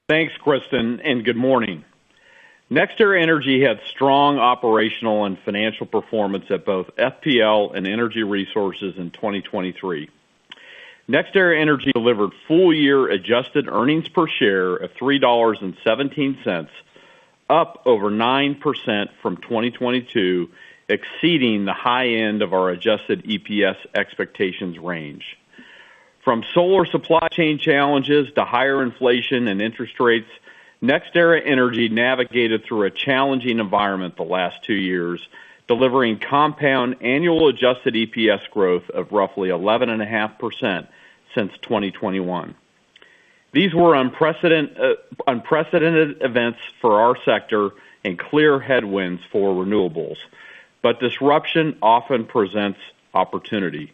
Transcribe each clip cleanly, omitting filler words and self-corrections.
Thanks, Kristen, and good morning. NextEra Energy had strong operational and financial performance at both FPL and Energy Resources in 2023. NextEra Energy delivered full-year adjusted earnings per share of $3.17, up over 9% from 2022, exceeding the high end of our adjusted EPS expectations range. From solar supply chain challenges to higher inflation and interest rates, NextEra Energy navigated through a challenging environment the last 2 years, delivering compound annual adjusted EPS growth of roughly 11.5% since 2021. These were unprecedented events for our sector and clear headwinds for renewables, but disruption often presents opportunity.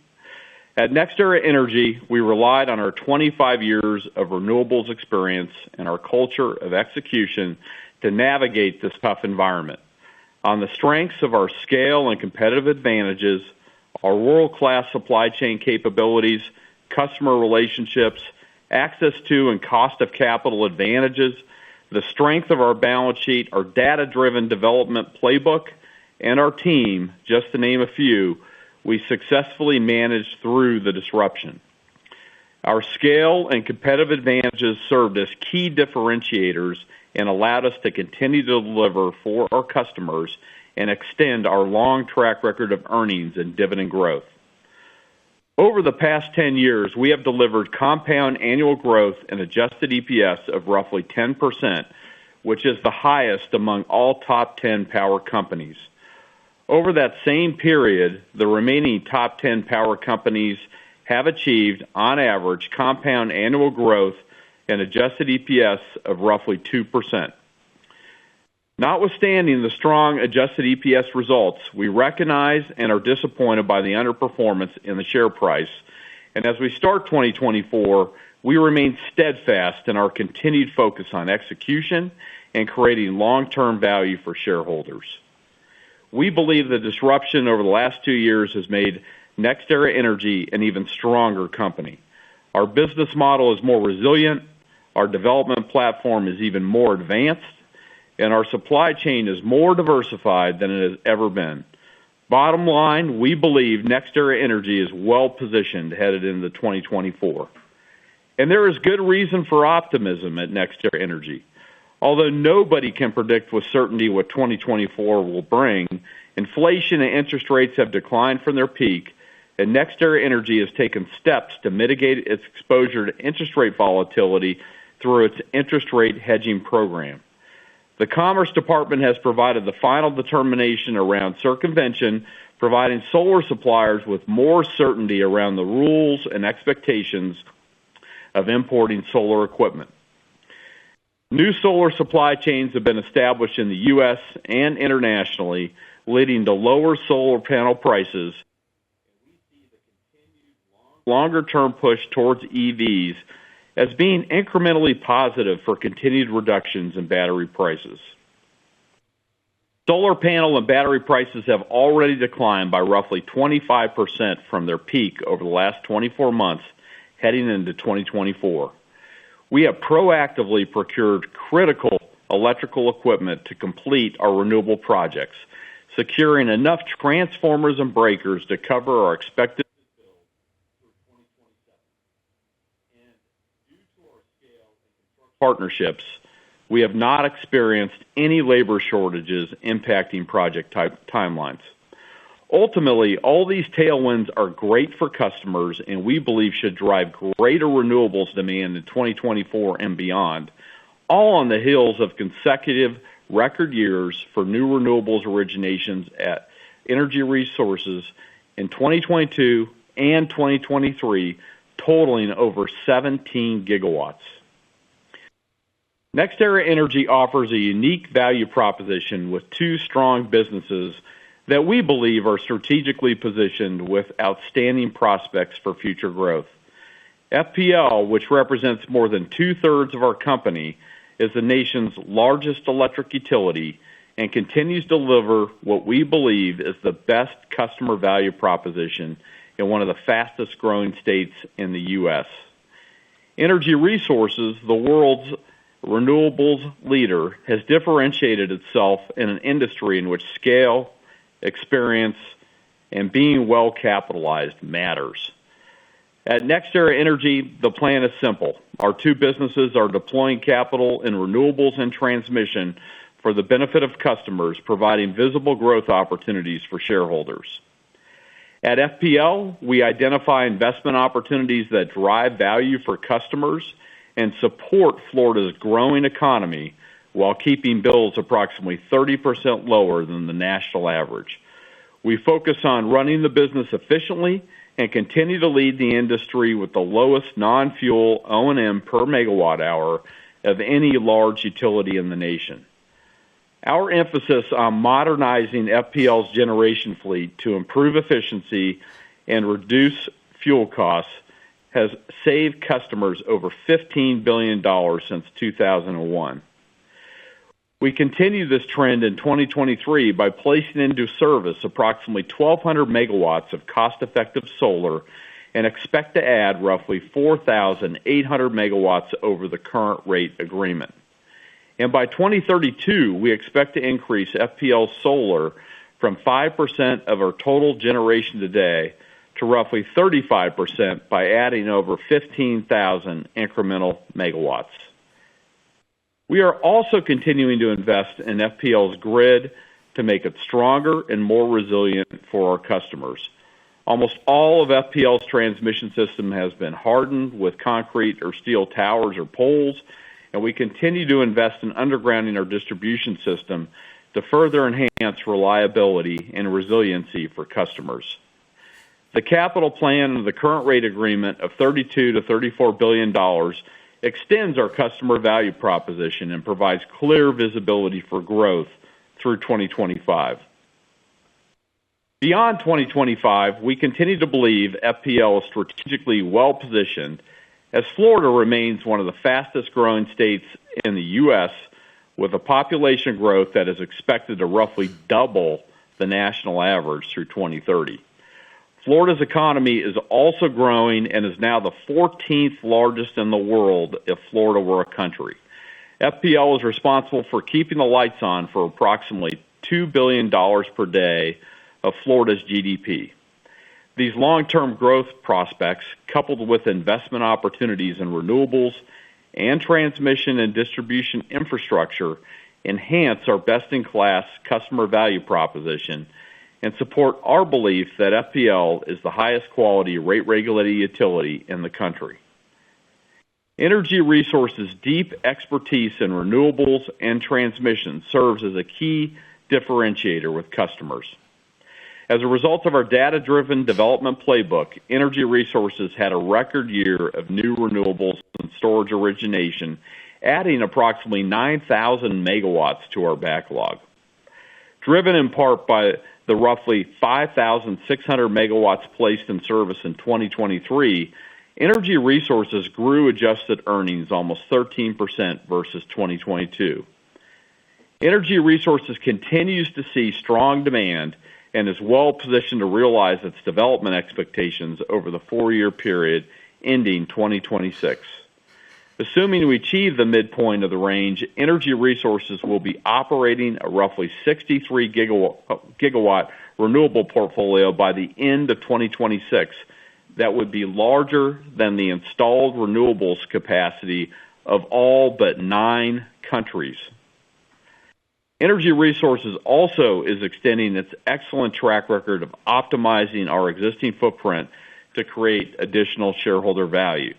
At NextEra Energy, we relied on our 25 years of renewables experience and our culture of execution to navigate this tough environment. On the strengths of our scale and competitive advantages, our world-class supply chain capabilities, customer relationships, access to and cost of capital advantages, the strength of our balance sheet, our data-driven development playbook, and our team, just to name a few, we successfully managed through the disruption. Our scale and competitive advantages served as key differentiators and allowed us to continue to deliver for our customers and extend our long track record of earnings and dividend growth. Over the past 10 years, we have delivered compound annual growth and adjusted EPS of roughly 10%, which is the highest among all top 10 power companies. Over that same period, the remaining top 10 power companies have achieved, on average, compound annual growth and adjusted EPS of roughly 2%. Notwithstanding the strong adjusted EPS results, we recognize and are disappointed by the underperformance in the share price. And as we start 2024, we remain steadfast in our continued focus on execution and creating long-term value for shareholders. We believe the disruption over the last 2 years has made NextEra Energy an even stronger company. Our business model is more resilient, our development platform is even more advanced, and our supply chain is more diversified than it has ever been. Bottom line, we believe NextEra Energy is well-positioned headed into 2024. And there is good reason for optimism at NextEra Energy. Although nobody can predict with certainty what 2024 will bring, inflation and interest rates have declined from their peak, and NextEra Energy has taken steps to mitigate its exposure to interest rate volatility through its interest rate hedging program. The Commerce Department has provided the final determination around circumvention, providing solar suppliers with more certainty around the rules and expectations of importing solar equipment. New solar supply chains have been established in the U.S. and internationally, leading to lower solar panel prices. And we see the continued longer-term push towards EVs as being incrementally positive for continued reductions in battery prices. Solar panel and battery prices have already declined by roughly 25% from their peak over the last 24 months, heading into 2024. We have proactively procured critical electrical equipment to complete our renewable projects, securing enough transformers and breakers to cover our expected bills through 2027. And due to our scale and partnerships, we have not experienced any labor shortages impacting project timelines. Ultimately, all these tailwinds are great for customers and we believe should drive greater renewables demand in 2024 and beyond, all on the heels of consecutive record years for new renewables originations at Energy Resources in 2022 and 2023, totaling over 17 gigawatts. NextEra Energy offers a unique value proposition with two strong businesses that we believe are strategically positioned with outstanding prospects for future growth. FPL, which represents more than two-thirds of our company, is the nation's largest electric utility and continues to deliver what we believe is the best customer value proposition in one of the fastest-growing states in the U.S. Energy Resources, the world's renewables leader, has differentiated itself in an industry in which scale, experience, and being well capitalized matters. At NextEra Energy, the plan is simple. Our two businesses are deploying capital in renewables and transmission for the benefit of customers, providing visible growth opportunities for shareholders. At FPL, we identify investment opportunities that drive value for customers and support Florida's growing economy while keeping bills approximately 30% lower than the national average. We focus on running the business efficiently and continue to lead the industry with the lowest non-fuel O&M per megawatt hour of any large utility in the nation. Our emphasis on modernizing FPL's generation fleet to improve efficiency and reduce fuel costs has saved customers over $15 billion since 2001. We continue this trend in 2023 by placing into service approximately 1,200 megawatts of cost-effective solar and expect to add roughly 4,800 megawatts over the current rate agreement. And by 2032, we expect to increase FPL solar from 5% of our total generation today to roughly 35% by adding over 15,000 incremental megawatts. We are also continuing to invest in FPL's grid to make it stronger and more resilient for our customers. Almost all of FPL's transmission system has been hardened with concrete or steel towers or poles, and we continue to invest in undergrounding our distribution system to further enhance reliability and resiliency for customers. The capital plan of the current rate agreement of $32 to $34 billion extends our customer value proposition and provides clear visibility for growth through 2025. Beyond 2025, we continue to believe FPL is strategically well-positioned as Florida remains one of the fastest-growing states in the U.S. with a population growth that is expected to roughly double the national average through 2030. Florida's economy is also growing and is now the 14th largest in the world if Florida were a country. FPL is responsible for keeping the lights on for approximately $2 billion per day of Florida's GDP. These long-term growth prospects, coupled with investment opportunities in renewables and transmission and distribution infrastructure, enhance our best-in-class customer value proposition and support our belief that FPL is the highest quality rate-regulated utility in the country. Energy Resources' deep expertise in renewables and transmission serves as a key differentiator with customers. As a result of our data-driven development playbook, Energy Resources had a record year of new renewables and storage origination, adding approximately 9,000 megawatts to our backlog. Driven in part by the roughly 5,600 megawatts placed in service in 2023, Energy Resources grew adjusted earnings almost 13% versus 2022. Energy Resources continues to see strong demand and is well positioned to realize its development expectations over the 4-year period ending 2026. Assuming we achieve the midpoint of the range, Energy Resources will be operating a roughly 63 gigawatt renewable portfolio by the end of 2026 that would be larger than the installed renewables capacity of all but 9 countries. Energy Resources also is extending its excellent track record of optimizing our existing footprint to create additional shareholder value.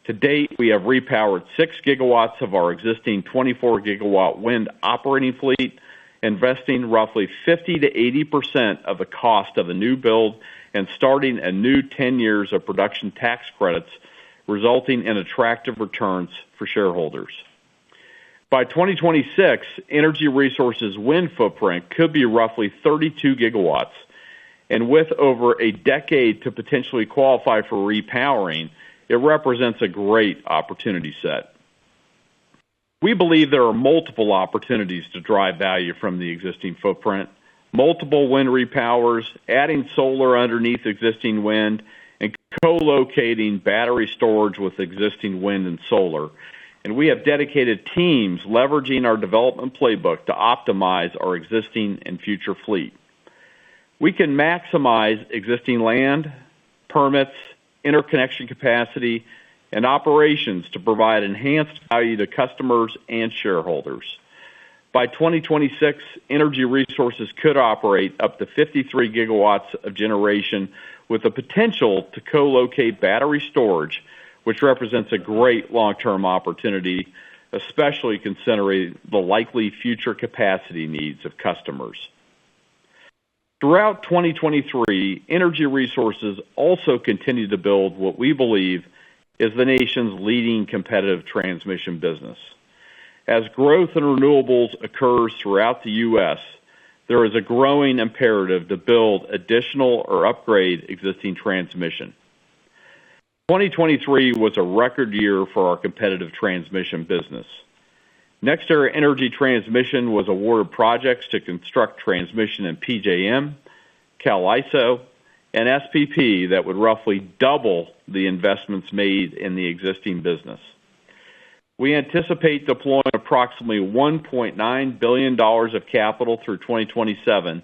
To date, we have repowered 6 gigawatts of our existing 24-gigawatt wind operating fleet, investing roughly 50 to 80% of the cost of a new build and starting a new 10 years of production tax credits, resulting in attractive returns for shareholders. By 2026, Energy Resources' wind footprint could be roughly 32 gigawatts, and with over a decade to potentially qualify for repowering, it represents a great opportunity set. We believe there are multiple opportunities to drive value from the existing footprint, multiple wind repowers, adding solar underneath existing wind, and co-locating battery storage with existing wind and solar. and we have dedicated teams leveraging our development playbook to optimize our existing and future fleet. We can maximize existing land, permits, interconnection capacity, and operations to provide enhanced value to customers and shareholders. By 2026, Energy Resources could operate up to 53 gigawatts of generation with the potential to co-locate battery storage, which represents a great long-term opportunity, especially considering the likely future capacity needs of customers. Throughout 2023, Energy Resources also continued to build what we believe is the nation's leading competitive transmission business. As growth in renewables occurs throughout the U.S., there is a growing imperative to build additional or upgrade existing transmission. 2023 was a record year for our competitive transmission business. NextEra Energy Transmission was awarded projects to construct transmission in PJM, CAISO, and SPP that would roughly double the investments made in the existing business. We anticipate deploying approximately $1.9 billion of capital through 2027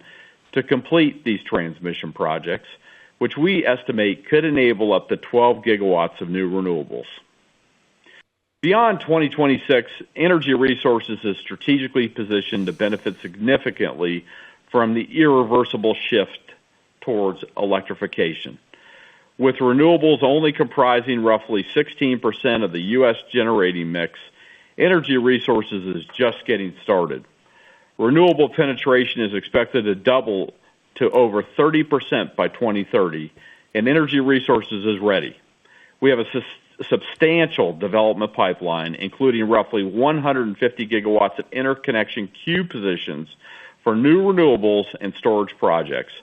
to complete these transmission projects, which we estimate could enable up to 12 gigawatts of new renewables. Beyond 2026, Energy Resources is strategically positioned to benefit significantly from the irreversible shift towards electrification. With renewables only comprising roughly 16% of the U.S. generating mix, Energy Resources is just getting started. Renewable penetration is expected to double to over 30% by 2030, and Energy Resources is ready. We have a substantial development pipeline, including roughly 150 gigawatts of interconnection queue positions for new renewables and storage projects.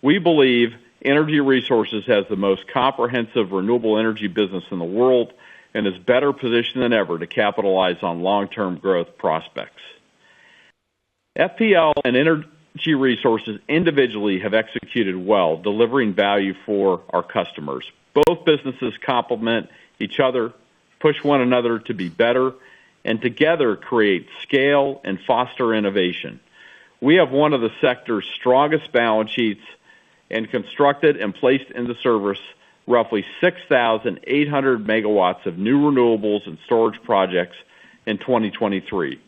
We believe Energy Resources has the most comprehensive renewable energy business in the world and is better positioned than ever to capitalize on long-term growth prospects. FPL and Energy Resources individually have executed well, delivering value for our customers. Both businesses complement each other, push one another to be better, and together create scale and foster innovation. We have one of the sector's strongest balance sheets and constructed and placed into service roughly 6,800 megawatts of new renewables and storage projects in 2023.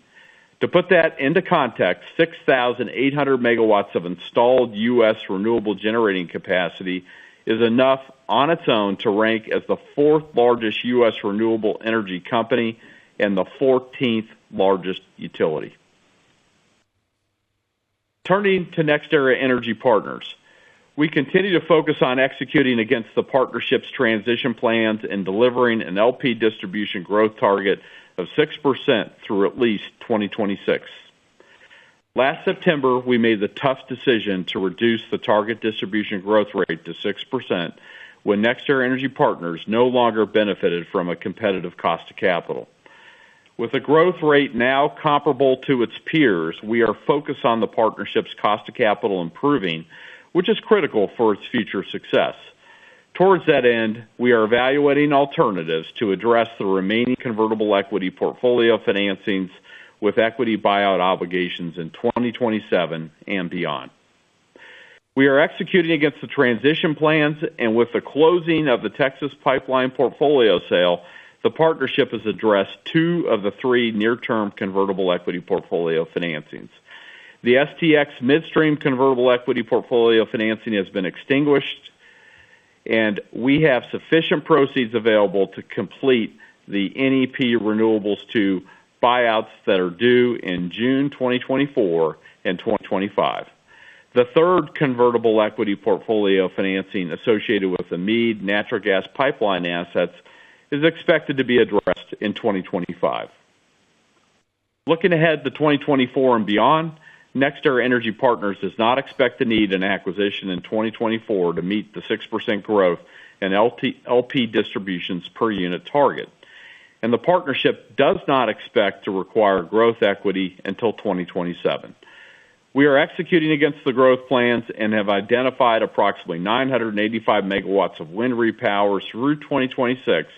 To put that into context, 6,800 megawatts of installed U.S. renewable generating capacity is enough on its own to rank as the fourth largest U.S. renewable energy company and the 14th largest utility. Turning to NextEra Energy Partners, we continue to focus on executing against the partnership's transition plans and delivering an LP distribution growth target of 6% through at least 2026. Last September, we made the tough decision to reduce the target distribution growth rate to 6% when NextEra Energy Partners no longer benefited from a competitive cost of capital. With a growth rate now comparable to its peers, we are focused on the partnership's cost of capital improving, which is critical for its future success. Towards that end, we are evaluating alternatives to address the remaining convertible equity portfolio financings with equity buyout obligations in 2027 and beyond. We are executing against the transition plans, and with the closing of the Texas pipeline portfolio sale, the partnership has addressed 2 of the 3 near-term convertible equity portfolio financings. The STX midstream convertible equity portfolio financing has been extinguished, and we have sufficient proceeds available to complete the NEP Renewables 2 buyouts that are due in June 2024 and 2025. The third convertible equity portfolio financing associated with the Meade natural gas pipeline assets is expected to be addressed in 2025. Looking ahead to 2024 and beyond, NextEra Energy Partners does not expect to need an acquisition in 2024 to meet the 6% growth in LP distributions per unit target, and the partnership does not expect to require growth equity until 2027. We are executing against the growth plans and have identified approximately 985 megawatts of wind repower through 2026,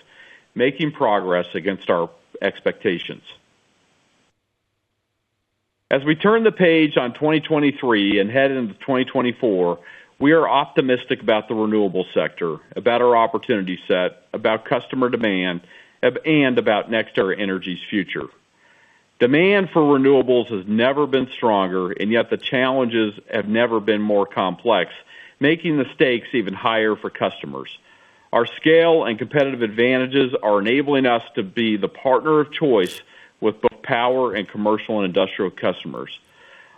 making progress against our expectations. As we turn the page on 2023 and head into 2024, we are optimistic about the renewable sector, about our opportunity set, about customer demand, and about NextEra Energy's future. Demand for renewables has never been stronger, and yet the challenges have never been more complex, making the stakes even higher for customers. Our scale and competitive advantages are enabling us to be the partner of choice with both power and commercial and industrial customers.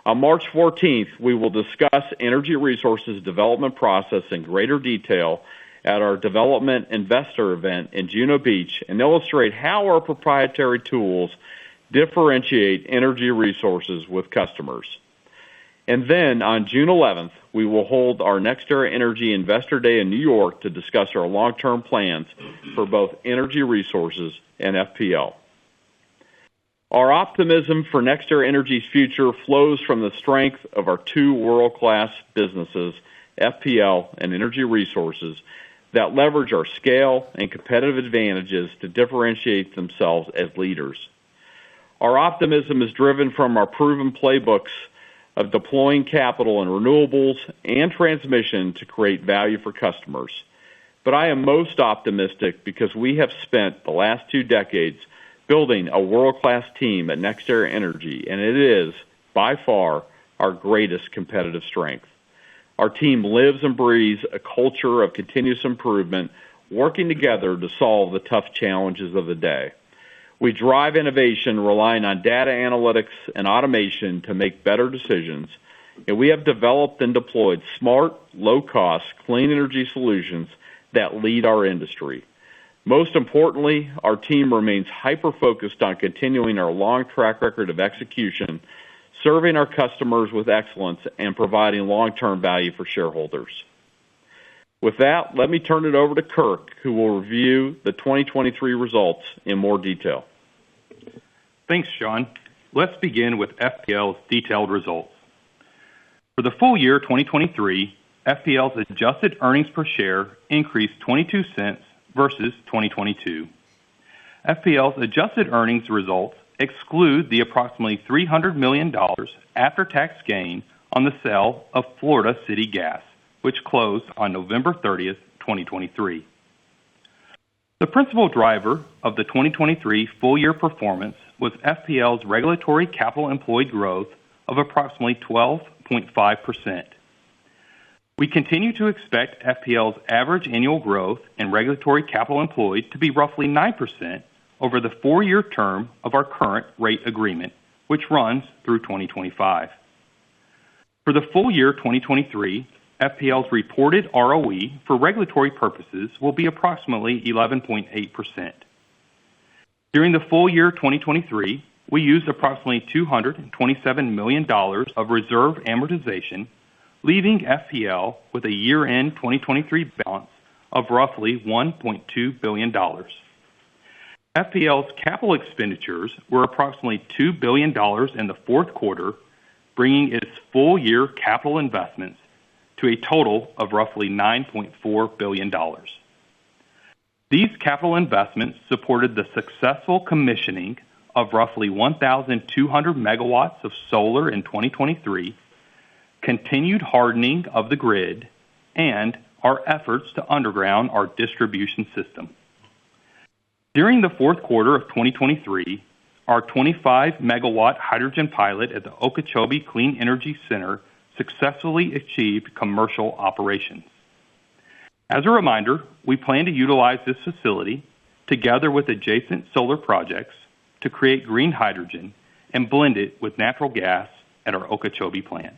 On March 14th, we will discuss energy resources development process in greater detail at our development investor event in Juno Beach and illustrate how our proprietary tools differentiate energy resources with customers. And then on June 11th, we will hold our NextEra Energy Investor Day in New York to discuss our long-term plans for both energy resources and FPL. Our optimism for NextEra Energy's future flows from the strength of our two world-class businesses, FPL and Energy Resources, that leverage our scale and competitive advantages to differentiate themselves as leaders. Our optimism is driven from our proven playbooks of deploying capital in renewables and transmission to create value for customers. But I am most optimistic because we have spent the last 2 decades building a world-class team at NextEra Energy, and it is, by far, our greatest competitive strength. Our team lives and breathes a culture of continuous improvement, working together to solve the tough challenges of the day. We drive innovation relying on data analytics and automation to make better decisions, and we have developed and deployed smart, low-cost, clean energy solutions that lead our industry. Most importantly, our team remains hyper-focused on continuing our long track record of execution, serving our customers with excellence, and providing long-term value for shareholders. With that, let me turn it over to Kirk, who will review the 2023 results in more detail. Thanks, Sean. Let's begin with FPL's detailed results. For the full year 2023, FPL's adjusted earnings per share increased 22 cents versus 2022. FPL's adjusted earnings results exclude the approximately $300 million after-tax gain on the sale of Florida City Gas, which closed on November 30th, 2023. The principal driver of the 2023 full-year performance was FPL's regulatory capital employed growth of approximately 12.5%. We continue to expect FPL's average annual growth in regulatory capital employed to be roughly 9% over the 4-year term of our current rate agreement, which runs through 2025. For the full year 2023, FPL's reported ROE for regulatory purposes will be approximately 11.8%. During the full year 2023, we used approximately $227 million of reserve amortization, leaving FPL with a year-end 2023 balance of roughly $1.2 billion. FPL's capital expenditures were approximately $2 billion in the fourth quarter, bringing its full-year capital investments to a total of roughly $9.4 billion. These capital investments supported the successful commissioning of roughly 1,200 megawatts of solar in 2023, continued hardening of the grid, and our efforts to underground our distribution system. During the fourth quarter of 2023, our 25-megawatt hydrogen pilot at the Okeechobee Clean Energy Center successfully achieved commercial operations. As a reminder, we plan to utilize this facility together with adjacent solar projects to create green hydrogen and blend it with natural gas at our Okeechobee plant.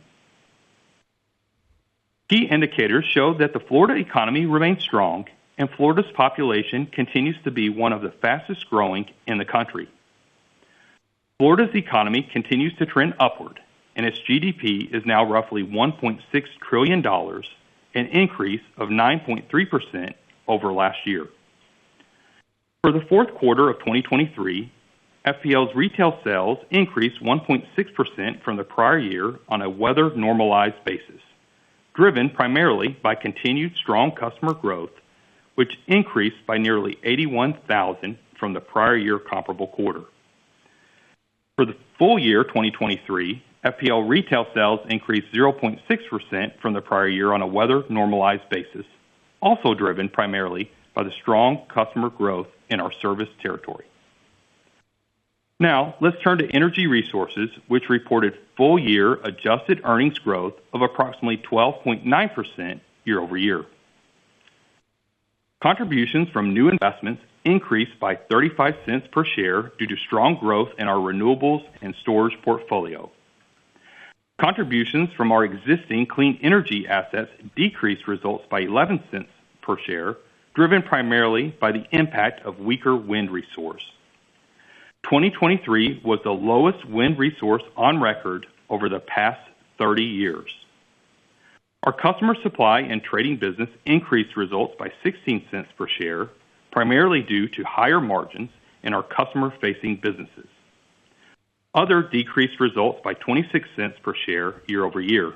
Key indicators show that the Florida economy remains strong and Florida's population continues to be one of the fastest growing in the country. Florida's economy continues to trend upward, and its GDP is now roughly $1.6 trillion, an increase of 9.3% over last year. For the fourth quarter of 2023, FPL's retail sales increased 1.6% from the prior year on a weather-normalized basis, driven primarily by continued strong customer growth, which increased by nearly 81,000 from the prior year comparable quarter. For the full year 2023, FPL retail sales increased 0.6% from the prior year on a weather-normalized basis, also driven primarily by the strong customer growth in our service territory. Now, let's turn to Energy Resources, which reported full-year adjusted earnings growth of approximately 12.9% year-over-year. Contributions from new investments increased by 35 cents per share due to strong growth in our renewables and storage portfolio. Contributions from our existing clean energy assets decreased results by 11 cents per share, driven primarily by the impact of weaker wind resource. 2023 was the lowest wind resource on record over the past 30 years. Our customer supply and trading business increased results by 16 cents per share, primarily due to higher margins in our customer-facing businesses. Other decreased results by 26 cents per share year-over-year.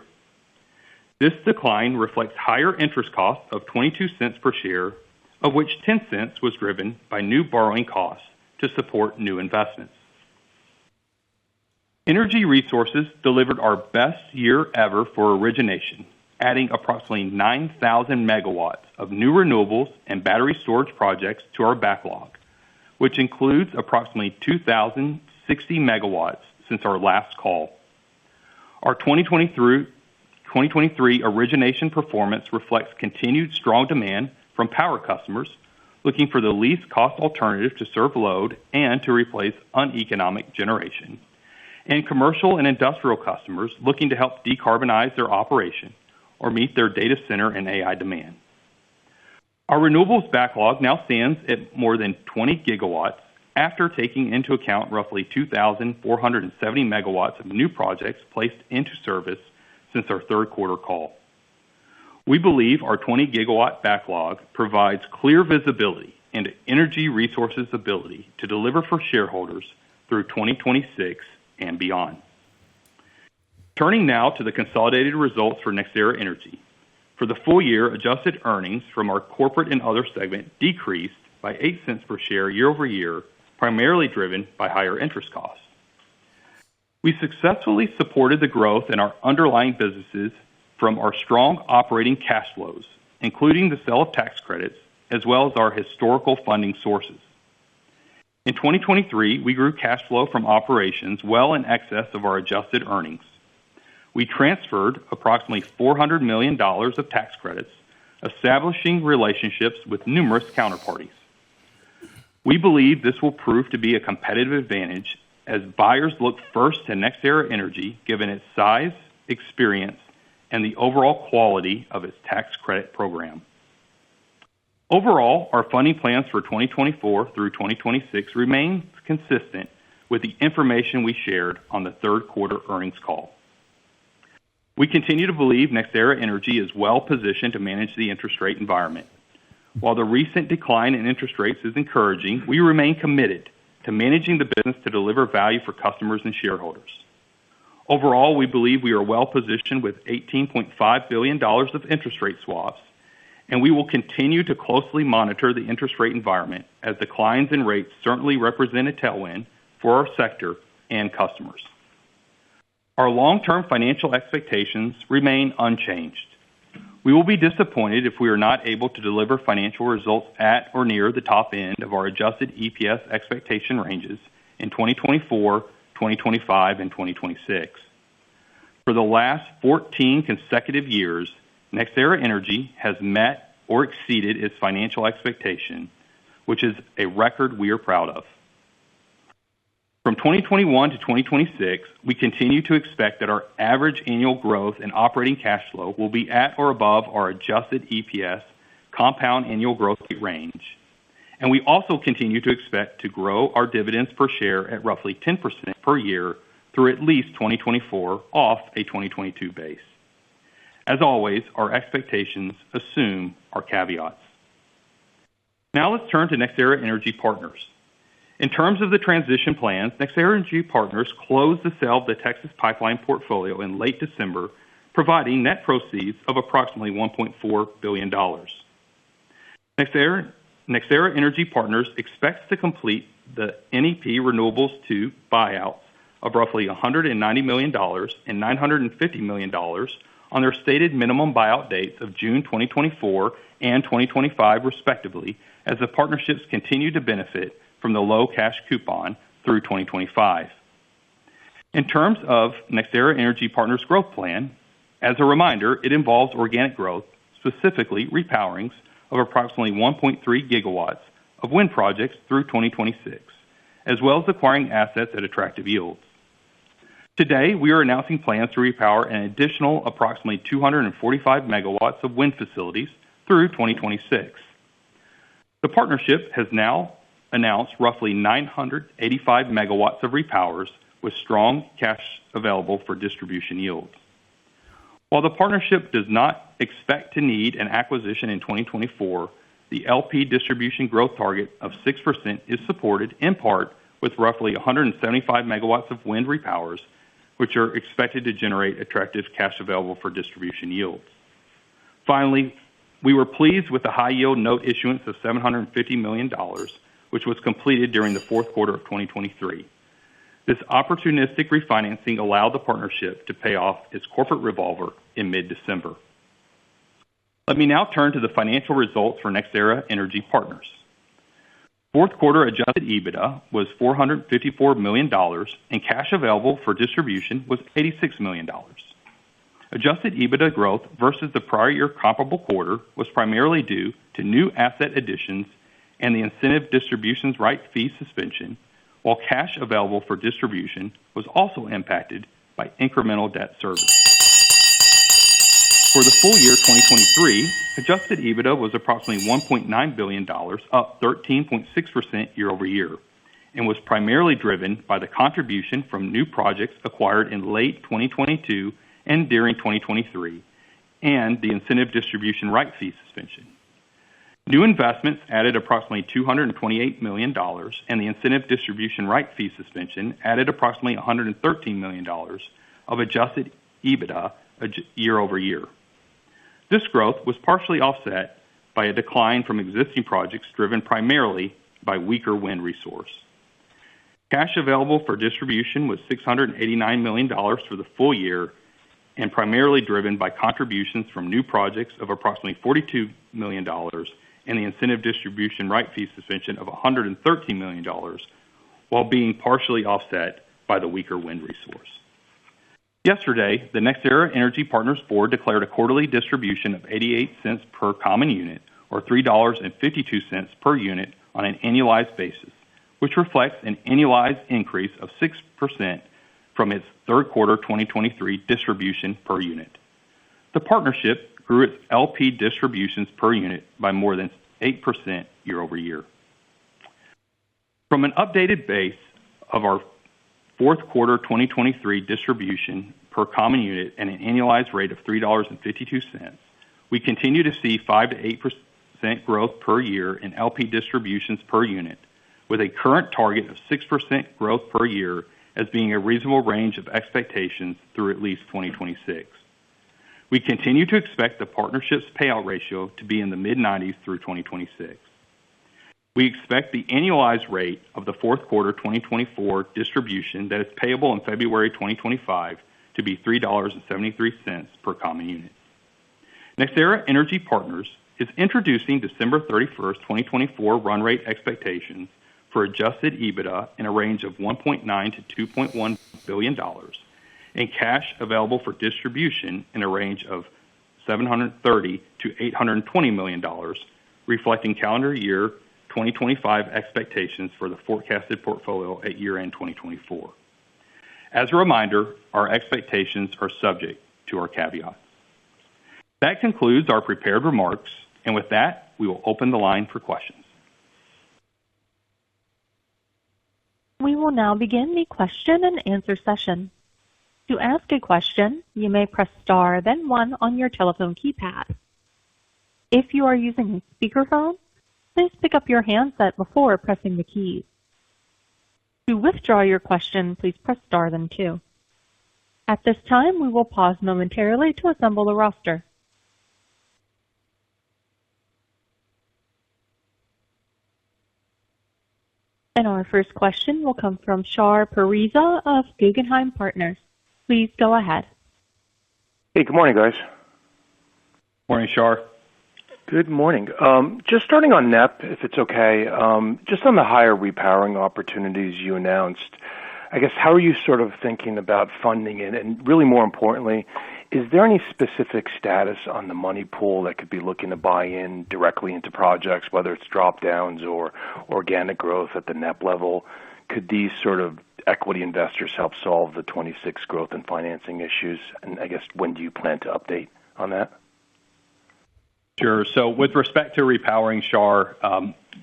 This decline reflects higher interest costs of 22 cents per share, of which 10 cents was driven by new borrowing costs to support new investments. Energy Resources delivered our best year ever for origination, adding approximately 9,000 megawatts of new renewables and battery storage projects to our backlog, which includes approximately 2,060 megawatts since our last call. Our 2023 origination performance reflects continued strong demand from power customers looking for the least cost alternative to serve load and to replace uneconomic generation, and commercial and industrial customers looking to help decarbonize their operation or meet their data center and AI demand. Our renewables backlog now stands at more than 20 gigawatts after taking into account roughly 2,470 megawatts of new projects placed into service since our third quarter call. We believe our 20 gigawatt backlog provides clear visibility into Energy Resources' ability to deliver for shareholders through 2026 and beyond. Turning now to the consolidated results for NextEra Energy. For the full year, adjusted earnings from our corporate and other segment decreased by 8 cents per share year-over-year, primarily driven by higher interest costs. We successfully supported the growth in our underlying businesses from our strong operating cash flows, including the sale of tax credits, as well as our historical funding sources. In 2023, we grew cash flow from operations well in excess of our adjusted earnings. We transferred approximately $400 million of tax credits, establishing relationships with numerous counterparties. We believe this will prove to be a competitive advantage as buyers look first to NextEra Energy, given its size, experience, and the overall quality of its tax credit program. Overall, our funding plans for 2024 through 2026 remain consistent with the information we shared on the third quarter earnings call. We continue to believe NextEra Energy is well positioned to manage the interest rate environment. While the recent decline in interest rates is encouraging, we remain committed to managing the business to deliver value for customers and shareholders. Overall, we believe we are well positioned with $18.5 billion of interest rate swaps, and we will continue to closely monitor the interest rate environment as declines in rates certainly represent a tailwind for our sector and customers. Our long-term financial expectations remain unchanged. We will be disappointed if we are not able to deliver financial results at or near the top end of our adjusted EPS expectation ranges in 2024, 2025, and 2026. For the last 14 consecutive years, NextEra Energy has met or exceeded its financial expectation, which is a record we are proud of. From 2021 to 2026, we continue to expect that our average annual growth in operating cash flow will be at or above our adjusted EPS compound annual growth rate range. And we also continue to expect to grow our dividends per share at roughly 10% per year through at least 2024 off a 2022 base. As always, our expectations assume our caveats. Now let's turn to NextEra Energy Partners. In terms of the transition plans, NextEra Energy Partners closed the sale of the Texas pipeline portfolio in late December, providing net proceeds of approximately $1.4 billion. NextEra NextEra Energy Partners expects to complete the NEP Renewables II buyouts of roughly $190 million and $950 million on their stated minimum buyout dates of June 2024 and 2025, respectively, as the partnerships continue to benefit from the low cash coupon through 2025. In terms of NextEra Energy Partners' growth plan, as a reminder, it involves organic growth, specifically repowerings of approximately 1.3 gigawatts of wind projects through 2026, as well as acquiring assets at attractive yields. Today, we are announcing plans to repower an additional approximately 245 megawatts of wind facilities through 2026. The partnership has now announced roughly 985 megawatts of repowers with strong cash available for distribution yields. While the partnership does not expect to need an acquisition in 2024, the LP distribution growth target of 6% is supported in part with roughly 175 megawatts of wind repowers, which are expected to generate attractive cash available for distribution yields. Finally, we were pleased with the high-yield note issuance of $750 million, which was completed during the fourth quarter of 2023. This opportunistic refinancing allowed the partnership to pay off its corporate revolver in mid-December. Let me now turn to the financial results for NextEra Energy Partners. Fourth quarter adjusted EBITDA was $454 million, and cash available for distribution was $86 million. Adjusted EBITDA growth versus the prior year comparable quarter was primarily due to new asset additions and the incentive distributions right fee suspension, while cash available for distribution was also impacted by incremental debt service. For the full year 2023, adjusted EBITDA was approximately $1.9 billion, up 13.6% year-over-year, and was primarily driven by the contribution from new projects acquired in late 2022 and during 2023, and the incentive distribution right fee suspension. New investments added approximately $228 million, and the incentive distribution right fee suspension added approximately $113 million of adjusted EBITDA year-over-year. This growth was partially offset by a decline from existing projects driven primarily by weaker wind resource. Cash available for distribution was $689 million for the full year and primarily driven by contributions from new projects of approximately $42 million and the incentive distribution right fee suspension of $113 million, while being partially offset by the weaker wind resource. Yesterday, the NextEra Energy Partners Board declared a quarterly distribution of 88 cents per common unit, or $3.52 per unit on an annualized basis, which reflects an annualized increase of 6% from its third quarter 2023 distribution per unit. The partnership grew its LP distributions per unit by more than 8% year-over-year. From an updated base of our fourth quarter 2023 distribution per common unit and an annualized rate of $3.52, we continue to see 5 to 8% growth per year in LP distributions per unit, with a current target of 6% growth per year as being a reasonable range of expectations through at least 2026. We continue to expect the partnership's payout ratio to be in the mid-90s through 2026. We expect the annualized rate of the fourth quarter 2024 distribution that is payable in February 2025 to be $3.73 per common unit. NextEra Energy Partners is introducing December 31st, 2024 run rate expectations for adjusted EBITDA in a range of $1.9 to $2.1 billion and cash available for distribution in a range of $730 to $820 million, reflecting calendar year 2025 expectations for the forecasted portfolio at year-end 2024. As a reminder, our expectations are subject to our caveats. That concludes our prepared remarks, and with that, we will open the line for questions. We will now begin the question and answer session. To ask a question, you may press star, then 1 on your telephone keypad. If you are using a speakerphone, please pick up your handset before pressing the keys. To withdraw your question, please press star, then 2. At this time, we will pause momentarily to assemble the roster. And our first question will come from Shar Pourreza of Guggenheim Partners. Please go ahead. Hey, good morning, guys. Morning, Shar. Good morning. Just starting on NEP, if it's okay, just on the higher repowering opportunities you announced, I guess, how are you sort of thinking about funding it? And really more importantly, is there any specific status on the money pool that could be looking to buy in directly into projects, whether it's drop downs or organic growth at the NEP level? Could these sort of equity investors help solve the 26 growth and financing issues? And I guess, when do you plan to update on that? Sure. So with respect to repowering, Shar,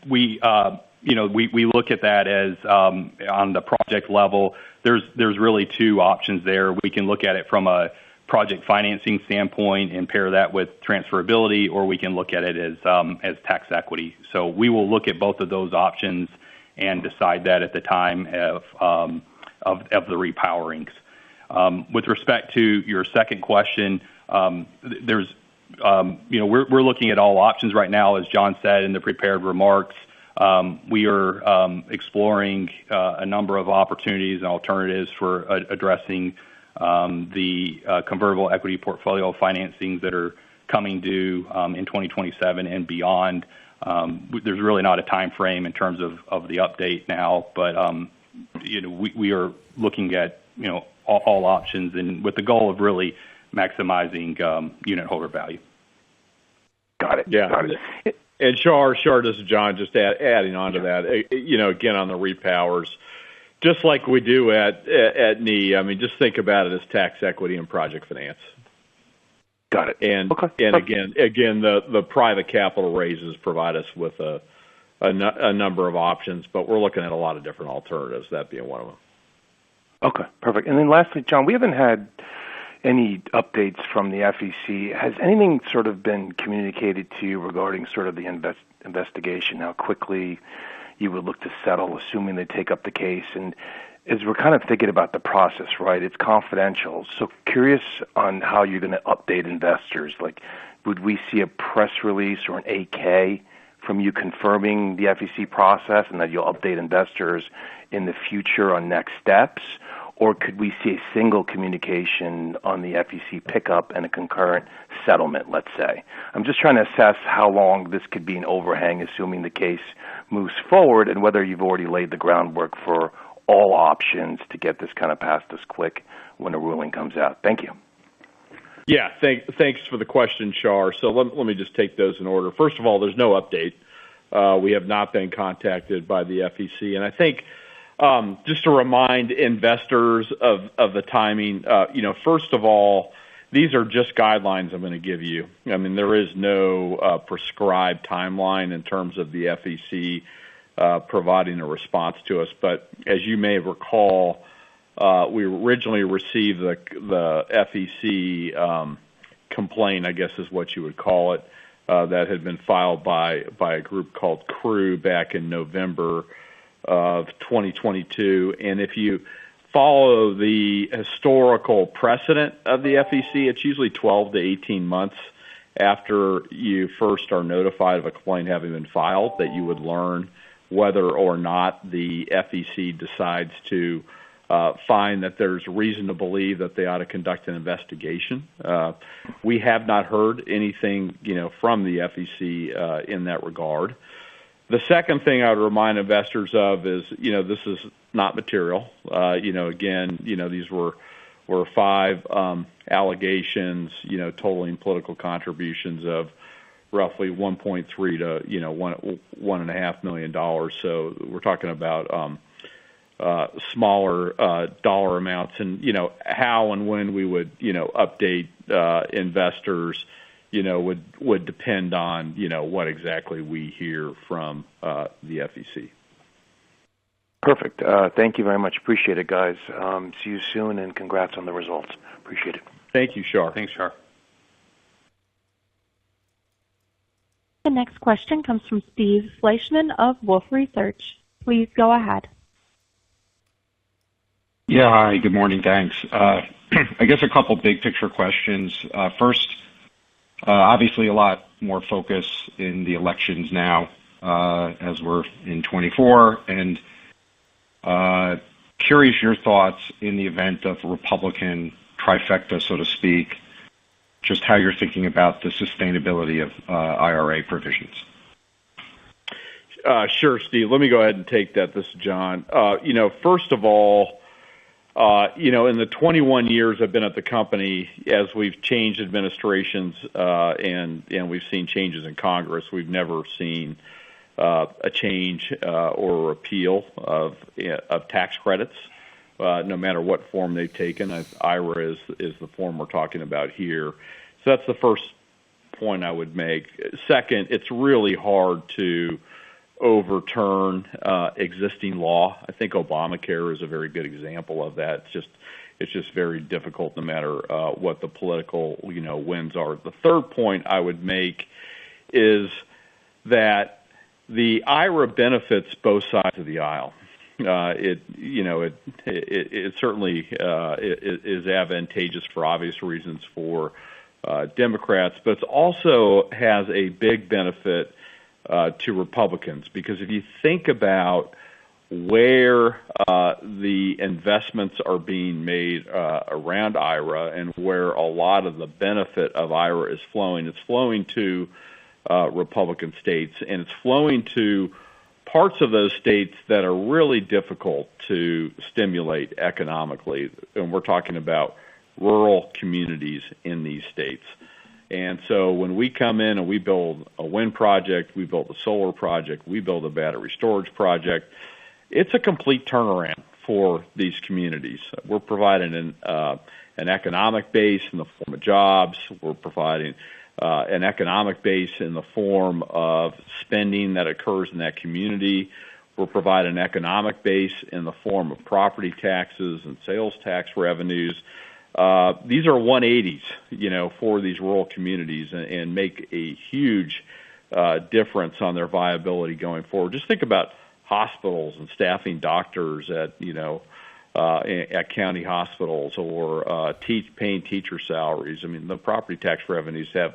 we look at that as on the project level. There's really two options there. We can look at it from a project financing standpoint and pair that with transferability, or we can look at it as tax equity. So we will look at both of those options and decide that at the time of the repowerings. With respect to your second question, we're looking at all options right now, as John said in the prepared remarks. We are exploring a number of opportunities and alternatives for addressing the convertible equity portfolio financings that are coming due in 2027 and beyond. There's really not a time frame in terms of the update now, but we are looking at all options, and with the goal of really maximizing unit holder value. Got it. Yeah. Got it. And Shar, this is John, just adding on to that, again, on the repowers, just like we do at NEE, I mean, just think about it as tax equity and project finance. Got it. And again, the private capital raises provide us with a number of options, but we're looking at a lot of different alternatives, that being one of them. Okay, perfect. And then lastly, John, we haven't had any updates from the FEC. Has anything sort of been communicated to you regarding sort of the investigation, how quickly you would look to settle, assuming they take up the case? And as we're kind of thinking about the process, right, it's confidential. So curious on how you're going to update investors. Like, would we see a press release or an 8K from you confirming the FEC process and that you'll update investors in the future on next steps? Or could we see a single communication on the FEC pickup and a concurrent settlement, let's say? I'm just trying to assess how long this could be an overhang, assuming the case moves forward, and whether you've already laid the groundwork for all options to get this kind of past us quick when a ruling comes out. Thank you. Yeah, thanks for the question, Shar. So let me just take those in order. First of all, there's no update. We have not been contacted by the FEC, and I think just to remind investors of the timing, first of all, these are just guidelines I'm going to give you. I mean, there is no prescribed timeline in terms of the FEC providing a response to us. But as you may recall, we originally received the FEC complaint, I guess is what you would call it, that had been filed by a group called CREW back in November of 2022. And if you follow the historical precedent of the FEC, it's usually 12 to 18 months after you first are notified of a complaint having been filed that you would learn whether or not the FEC decides to find that there's reason to believe that they ought to conduct an investigation. We have not heard anything, from the FEC in that regard. The second thing I would remind investors of is, this is not material. Again, these were 5 allegations, totaling political contributions of roughly 1.3 to $1.5 million. So we're talking about smaller dollar amounts, and how and when we would update investors would depend on what exactly we hear from the FEC. Perfect. Thank you very much. Appreciate it, guys. See you soon, and congrats on the results. Appreciate it. Thank you, Shar. Thanks, Shar. The next question comes from Steve Fleischman of Wolfe Research. Please go ahead. Yeah, hi, good morning, thanks. I guess a couple big picture questions. First, obviously a lot more focus in the elections now as we're in 24, and Curious your thoughts in the event of Republican trifecta, so to speak, just how you're thinking about the sustainability of IRA provisions. Sure, Steve. Let me go ahead and take that. This is John. First of all, in the 21 years I've been at the company, as we've changed administrations and we've seen changes in Congress, we've never seen a change or a repeal of tax credits, no matter what form they've taken. IRA is the form we're talking about here. So that's the first point I would make. Second, it's really hard to overturn existing law. I think Obamacare is a very good example of that. It's just very difficult no matter what the political winds are. The third point I would make is that the IRA benefits both sides of the aisle. It certainly is advantageous for obvious reasons for Democrats, but it also has a big benefit to Republicans, because if you think about where the investments are being made around IRA and where a lot of the benefit of IRA is flowing, it's flowing to Republican states, and it's flowing to parts of those states that are really difficult to stimulate economically. And we're talking about rural communities in these states. And so when we come in and we build a wind project, we build a solar project, we build a battery storage project, it's a complete turnaround for these communities. We're providing an economic base in the form of jobs. We're providing an economic base in the form of spending that occurs in that community. We're providing an economic base in the form of property taxes and sales tax revenues. These are 180s, for these rural communities and make a huge difference on their viability going forward. Just think about hospitals and staffing doctors at county hospitals or paying teacher salaries. I mean, the property tax revenues have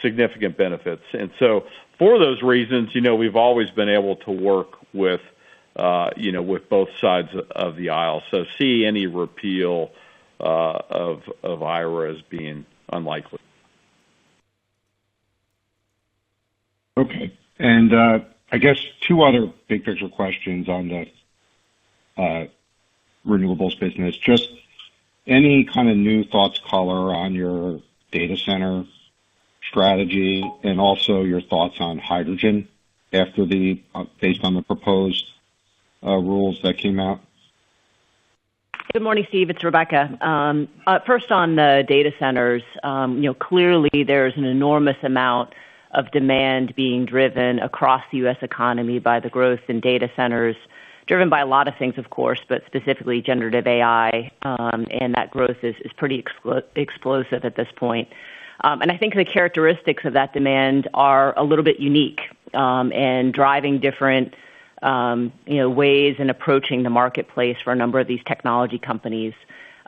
significant benefits. And so for those reasons, we've always been able to work with both sides of the aisle. So see any repeal of IRA as being unlikely. Okay. And I guess two other big picture questions on the renewables business. Just any kind of new thoughts, color on your data center strategy, and also your thoughts on hydrogen after based on the proposed rules that came out. Good morning, Steve. It's Rebecca. First on the data centers, clearly there's an enormous amount of demand being driven across the U.S. economy by the growth in data centers, driven by a lot of things, of course, but specifically generative AI, and that growth is pretty explosive at this point. And I think the characteristics of that demand are a little bit unique and driving different ways in approaching the marketplace for a number of these technology companies,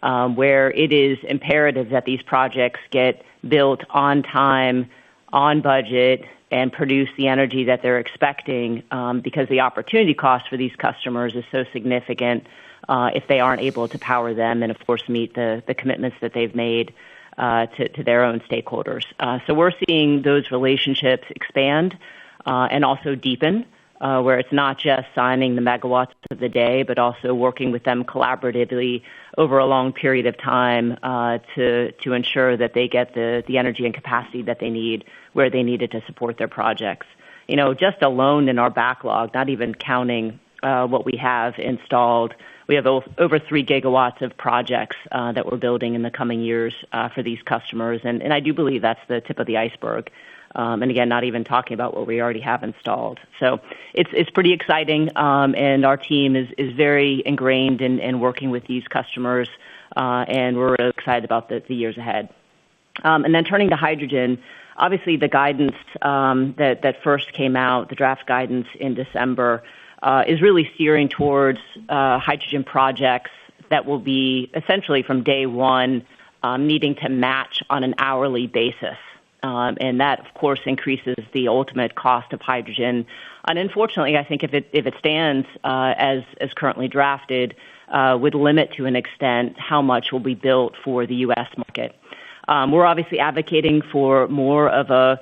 where it is imperative that these projects get built on time, on budget, and produce the energy that they're expecting, because the opportunity cost for these customers is so significant if they aren't able to power them and, of course, meet the commitments that they've made to their own stakeholders. So we're seeing those relationships expand and also deepen, where it's not just signing the megawatts of the day, but also working with them collaboratively over a long period of time to ensure that they get the energy and capacity that they need where they need it to support their projects. Just alone in our backlog, not even counting what we have installed, we have over 3 gigawatts of projects that we're building in the coming years for these customers. And I do believe that's the tip of the iceberg. And again, not even talking about what we already have installed. So it's pretty exciting, and our team is very ingrained in working with these customers, and we're really excited about the years ahead. And then turning to hydrogen, obviously the guidance that first came out, the draft guidance in December, is really steering towards hydrogen projects that will be essentially from day one needing to match on an hourly basis And that, of course, increases the ultimate cost of hydrogen. And unfortunately, I think if it stands as currently drafted, would limit to an extent how much will be built for the U.S. market. We're obviously advocating for more of a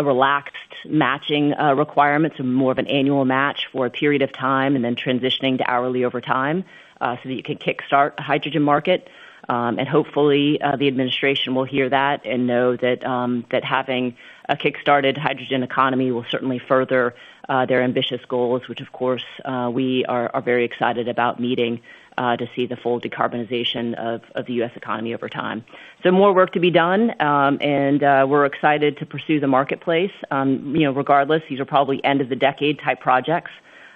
relaxed matching requirements, and more of an annual match for a period of time, and then transitioning to hourly over time, so that you can kickstart a hydrogen market. And hopefully the administration will hear that and know that having a kick-started hydrogen economy will certainly further their ambitious goals, which of course we are very excited about meeting to see the full decarbonization of the U.S. economy over time. So more work to be done, and we're excited to pursue the marketplace. Regardless, these are probably end of the decade type projects.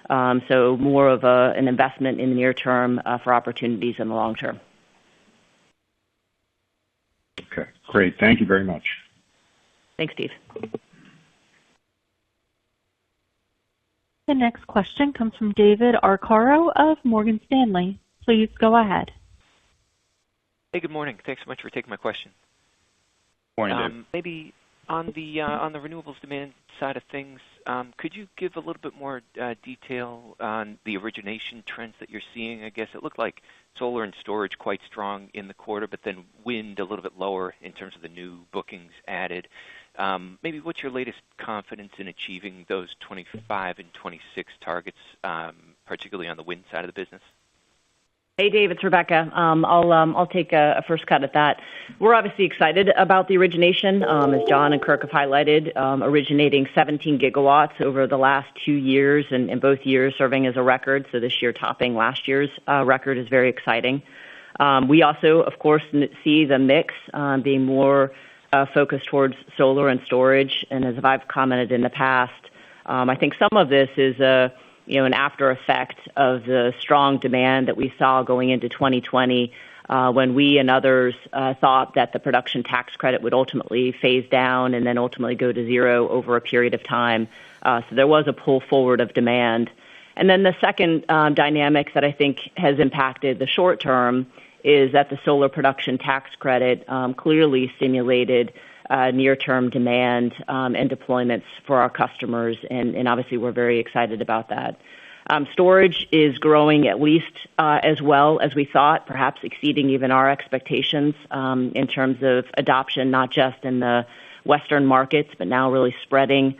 So more of an investment in the near term for opportunities in the long term. Okay, great. Thank you very much. Thanks, Steve. The next question comes from David Arcaro of Morgan Stanley. Please go ahead. Hey, good morning. Thanks so much for taking my question. Morning, Dave. Maybe on the renewables demand side of things, could you give a little bit more detail on the origination trends that you're seeing? I guess it looked like solar and storage quite strong in the quarter, but then wind a little bit lower in terms of the new bookings added. Maybe what's your latest confidence in achieving those 25 and 26 targets, particularly on the wind side of the business? Hey, Dave, it's Rebecca. I'll take a first cut at that. We're obviously excited about the origination, as John and Kirk have highlighted, originating 17 gigawatts over the last 2 years, and in both years serving as a record. So this year topping last year's record is very exciting. We also, of course, see the mix being more focused towards solar and storage. And as I've commented in the past, I think some of this is an after effect of the strong demand that we saw going into 2020, when we and others thought that the production tax credit would ultimately phase down and then ultimately go to zero over a period of time. So there was a pull forward of demand. And then the second dynamic that I think has impacted the short term is that the solar production tax credit clearly stimulated near-term demand and deployments for our customers, and obviously we're very excited about that. Storage is growing at least as well as we thought, perhaps exceeding even our expectations in terms of adoption, not just in the Western markets, but now really spreading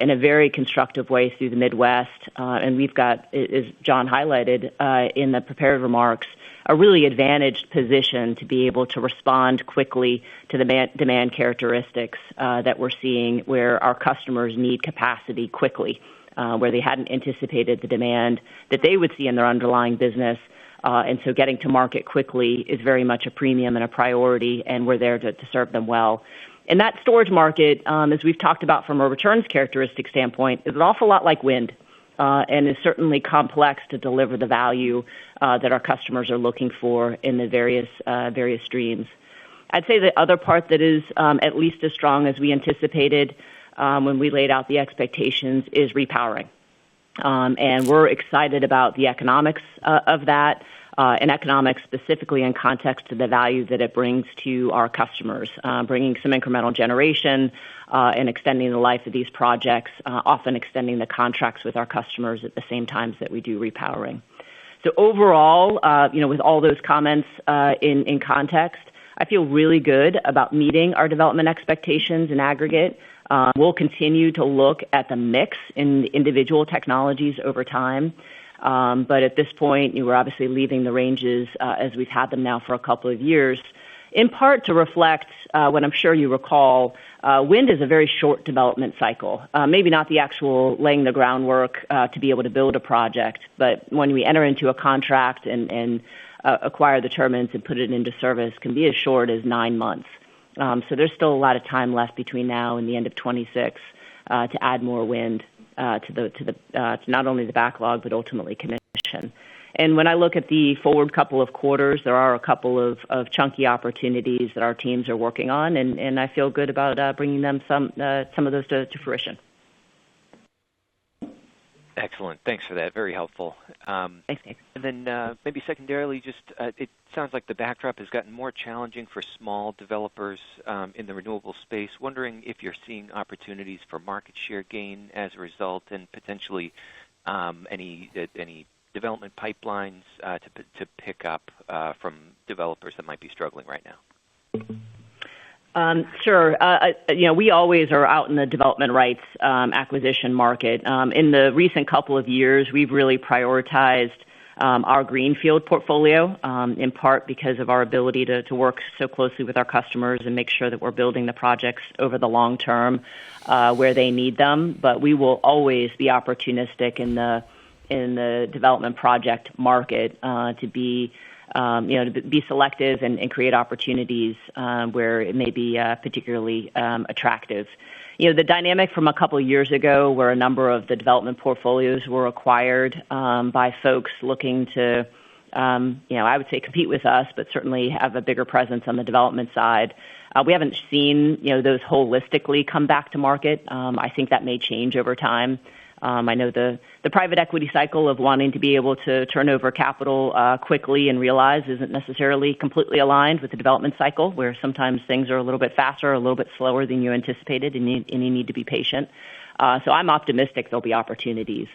in a very constructive way through the Midwest. And we've got, as John highlighted in the prepared remarks, a really advantaged position to be able to respond quickly to the demand characteristics that we're seeing, where our customers need capacity quickly, where they hadn't anticipated the demand that they would see in their underlying business. And so getting to market quickly is very much a premium and a priority, and we're there to serve them well. And that storage market, as we've talked about from a returns characteristic standpoint, is an awful lot like wind. And is certainly complex to deliver the value that our customers are looking for in the various streams. I'd say the other part that is at least as strong as we anticipated when we laid out the expectations is repowering. And we're excited about the economics of that, and economics specifically in context to the value that it brings to our customers, bringing some incremental generation and extending the life of these projects, often extending the contracts with our customers at the same times that we do repowering. So overall, with all those comments in context, I feel really good about meeting our development expectations in aggregate. We'll continue to look at the mix in the individual technologies over time. But at this point, we're obviously leaving the ranges as we've had them now for a couple of years, in part to reflect what I'm sure you recall, wind is a very short development cycle. Maybe not the actual laying the groundwork to be able to build a project, but when we enter into a contract and acquire the turbines and put it into service can be as short as 9 months. So there's still a lot of time left between now and the end of 26 to add more wind to not only the backlog, but ultimately commission. And when I look at the forward couple of quarters, there are a couple of chunky opportunities that our teams are working on, and I feel good about bringing them some of those to fruition. Excellent. Thanks for that. Very helpful. Thanks, Dave. And then maybe secondarily, just it sounds like the backdrop has gotten more challenging for small developers in the renewable space. Wondering if you're seeing opportunities for market share gain as a result, and potentially any development pipelines to pick up from developers that might be struggling right now. Sure. We always are out in the development rights acquisition market. In the recent couple of years, we've really prioritized our greenfield portfolio, in part because of our ability to work so closely with our customers and make sure that we're building the projects over the long term where they need them. But we will always be opportunistic in the development project market to be selective and create opportunities where it may be particularly attractive. The dynamic from a couple of years ago, where a number of the development portfolios were acquired by folks looking to, I would say compete with us, but certainly have a bigger presence on the development side. We haven't seen, those holistically come back to market. I think that may change over time. I know the private equity cycle of wanting to be able to turn over capital quickly and realize isn't necessarily completely aligned with the development cycle, where sometimes things are a little bit faster, a little bit slower than you anticipated, and you need to be patient. So I'm optimistic there'll be opportunities.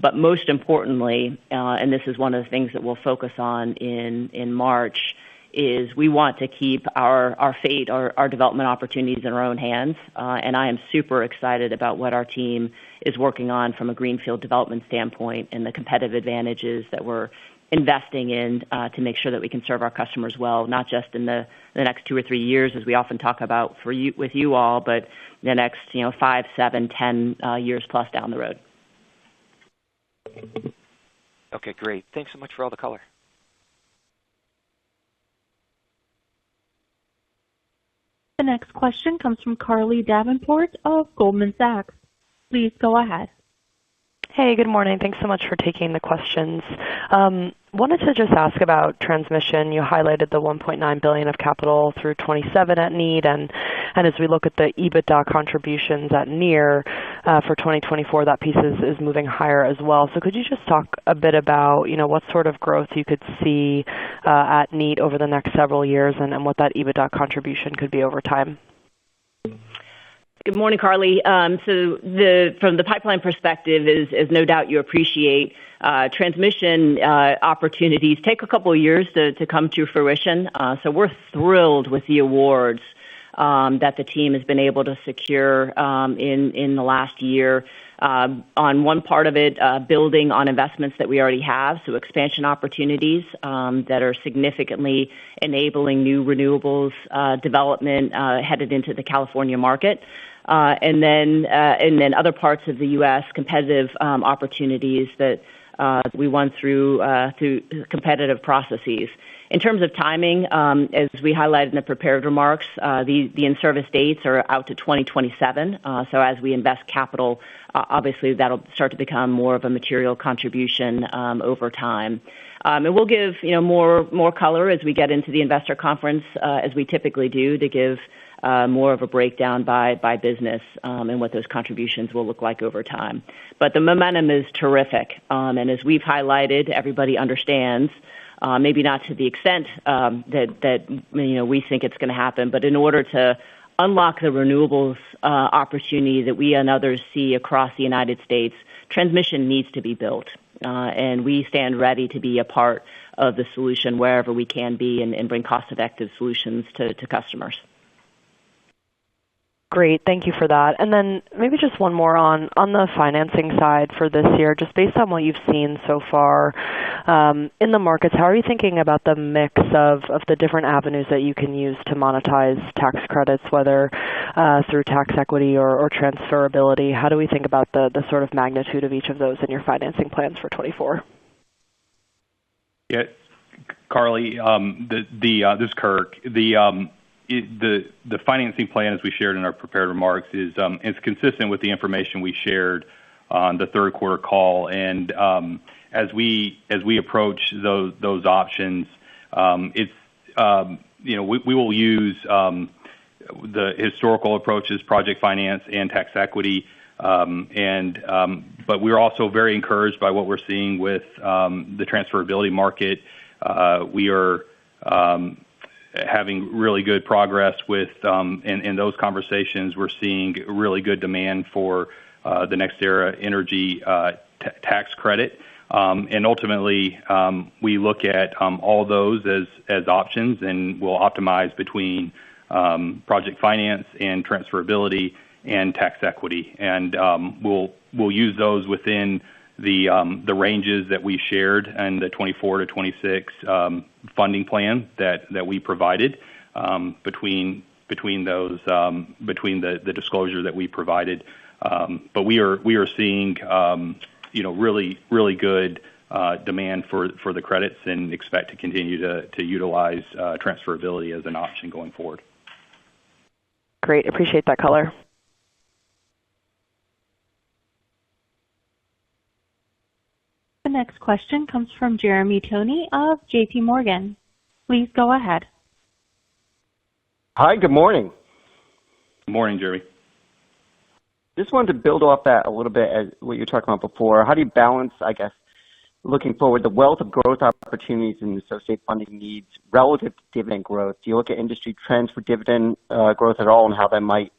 But most importantly, and this is one of the things that we'll focus on in March, is we want to keep our fate, our development opportunities in our own hands. And I am super excited about what our team is working on from a greenfield development standpoint and the competitive advantages that we're investing in to make sure that we can serve our customers well, not just in the next 2 or 3 years, as we often talk about with you all, but the next 5, 7, 10 years plus down the road. Okay, great. Thanks so much for all the color. The next question comes from Carly Davenport of Goldman Sachs. Please go ahead. Hey, good morning. Thanks so much for taking the questions. Wanted to just ask about transmission. You highlighted the $1.9 billion of capital through 27 at NEE, and as we look at the EBITDA contributions at NEER for 2024, that piece is moving higher as well. So could you just talk a bit about, what sort of growth you could see at NEE over the next several years and what that EBITDA contribution could be over time? Good morning, Carly. So from the pipeline perspective, is no doubt you appreciate, transmission opportunities take a couple of years to come to fruition. So we're thrilled with the awards that the team has been able to secure in the last year. On one part of it, building on investments that we already have, so expansion opportunities that are significantly enabling new renewables development headed into the California market. And then other parts of the U.S. competitive opportunities that we won through competitive processes. In terms of timing, as we highlighted in the prepared remarks, the in-service dates are out to 2027. So as we invest capital, obviously that'll start to become more of a material contribution over time. And we'll give more color as we get into the investor conference, as we typically do, to give more of a breakdown by business and what those contributions will look like over time. But the momentum is terrific, and as we've highlighted, everybody understands. Maybe not to the extent that we think it's going to happen, but in order to unlock the renewables opportunity that we and others see across the United States, transmission needs to be built, and we stand ready to be a part of the solution wherever we can be and bring cost-effective solutions to customers. Great. Thank you for that. And then maybe just one more on the financing side for this year, just based on what you've seen so far in the markets. How are you thinking about the mix of the different avenues that you can use to monetize tax credits, whether through tax equity or transferability? How do we think about the sort of magnitude of each of those in your financing plans for 24? Yeah, Carly, this is Kirk. The financing plan, as we shared in our prepared remarks, is consistent with the information we shared on the third quarter call. And as we approach those options, we will use the historical approaches, project finance and tax equity, but But we're also very encouraged by what we're seeing with the transferability market. We are having really good progress with in those conversations. We're seeing really good demand for the NextEra Energy tax credit. And ultimately, we look at all those as options, and we'll optimize between project finance and transferability and tax equity. And we'll use those within the ranges that we shared and the 24 to 26 funding plan that we provided between those between the disclosure that we provided. But we are seeing really good demand for the credits and expect to continue to utilize transferability as an option going forward. Great. Appreciate that color. The next question comes from Jeremy Tonet of JP Morgan. Please go ahead. Hi, good morning. Good morning, Jeremy. Just wanted to build off that a little bit as what you were talking about before. How do you balance, I guess, looking forward, the wealth of growth opportunities and associated funding needs relative to dividend growth? Do you look at industry trends for dividend growth at all and how that might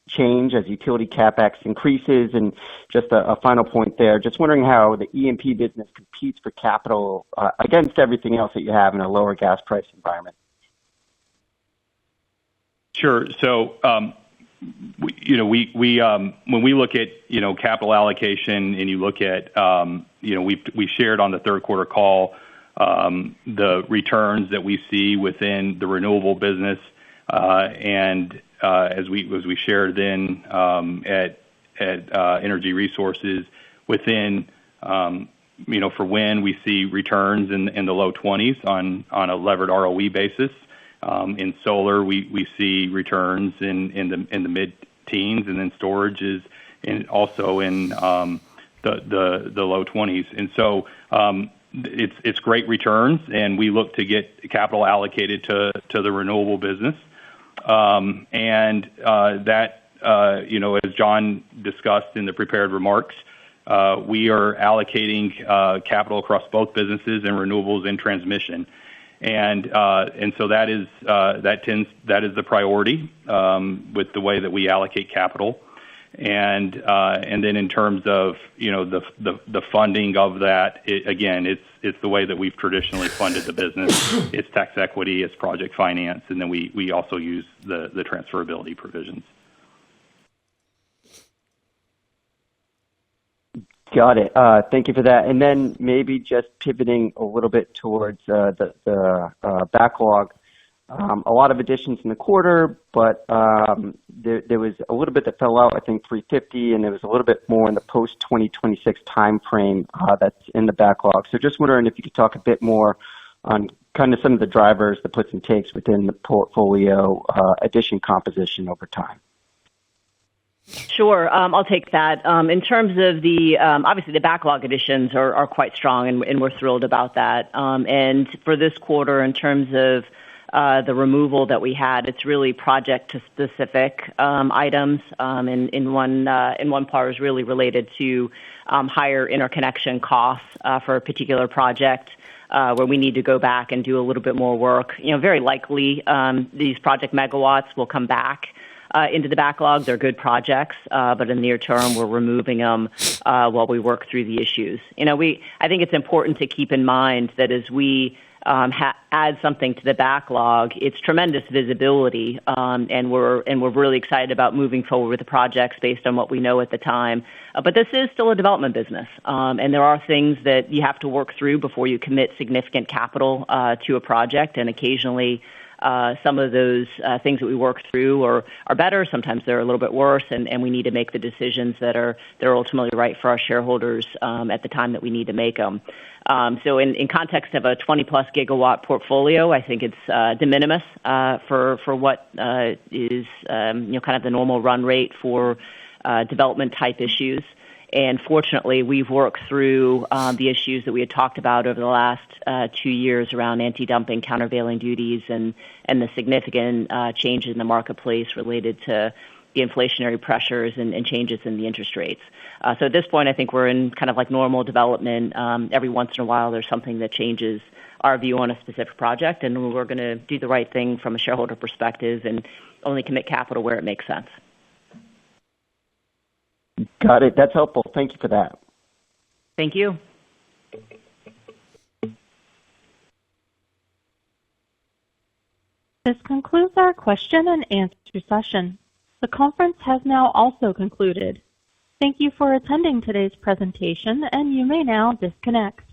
change as utility CapEx increases? And just a final point there, just wondering how the E&P business competes for capital against everything else that you have in a lower gas price environment. Sure. So, when we look at, capital allocation and you look at, we shared on the third quarter call the returns that we see within the renewable business. And as we shared then at Energy Resources within, for wind, we see returns in the low 20s on a levered ROE basis. In solar, we see returns in the mid-teens, and then storage is also in the low 20s. And so it's great returns, and we look to get capital allocated to the renewable business. And that, as John discussed in the prepared remarks, we are allocating capital across both businesses and renewables and transmission. And so that is the priority with the way that we allocate capital. And then in terms of the funding of that, it's the way that we've traditionally funded the business. It's tax equity, it's project finance, and then we also use the transferability provisions. Got it. Thank you for that. And then maybe just pivoting a little bit towards the backlog. A lot of additions in the quarter, but there was a little bit that fell out, I think 350, and there was a little bit more in the post-2026 timeframe that's in the backlog. So just wondering if you could talk a bit more on kind of some of the drivers, the puts and takes within the portfolio addition composition over time. Sure. I'll take that. In terms of the, obviously the backlog additions are quite strong, and we're thrilled about that. And for this quarter, in terms of the removal that we had, it's really project-specific items. In one part is really related to higher interconnection costs for a particular project where we need to go back and do a little bit more work. Very likely these project megawatts will come back into the backlog. They're good projects, but in the near term, we're removing them while we work through the issues. I think it's important to keep in mind that as we add something to the backlog, it's tremendous visibility, and we're really excited about moving forward with the projects based on what we know at the time. But this is still a development business, and there are things that you have to work through before you commit significant capital to a project, and occasionally some of those things that we work through are better. Sometimes they're a little bit worse, and we need to make the decisions that are ultimately right for our shareholders at the time that we need to make them. So in context of a 20-plus gigawatt portfolio, I think it's de minimis for what is kind of the normal run rate for development type issues. And fortunately, we've worked through the issues that we had talked about over the last 2 years around anti-dumping, countervailing duties, and the significant changes in the marketplace related to the inflationary pressures and changes in the interest rates. So at this point, I think we're in kind of like normal development. Every once in a while, there's something that changes our view on a specific project, and we're going to do the right thing from a shareholder perspective and only commit capital where it makes sense. Got it. That's helpful. Thank you for that. Thank you. This concludes our question and answer session. The conference has now also concluded. Thank you for attending today's presentation, and you may now disconnect.